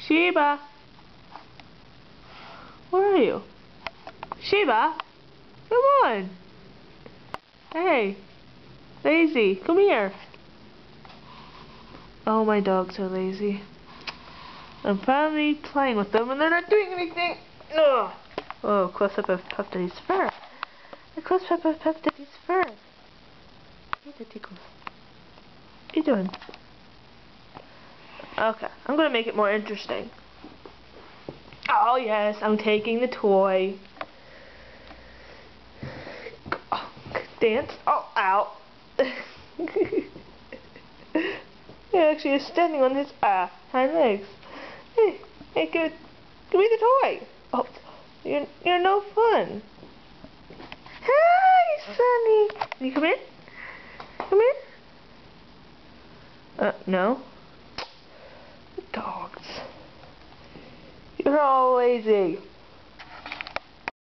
Sheba! Where are you? Sheba! Come on! Hey! Lazy, come here! Oh, my dogs are lazy. I'm finally playing with them and they're not doing anything! Ugh! Oh, close-up of Puff Daddy's fur. A close-up of Puff Daddy's fur. Hey, the tickles. What are you doing? Okay, I'm gonna make it more interesting. Oh yes, I'm taking the toy. Oh, dance. Oh, ow. He actually is standing on his hind legs. Hey, give me the toy. Oh, you're no fun. Hi, Sonny. Can you come in? Come in. No. Dogs. You're all lazy.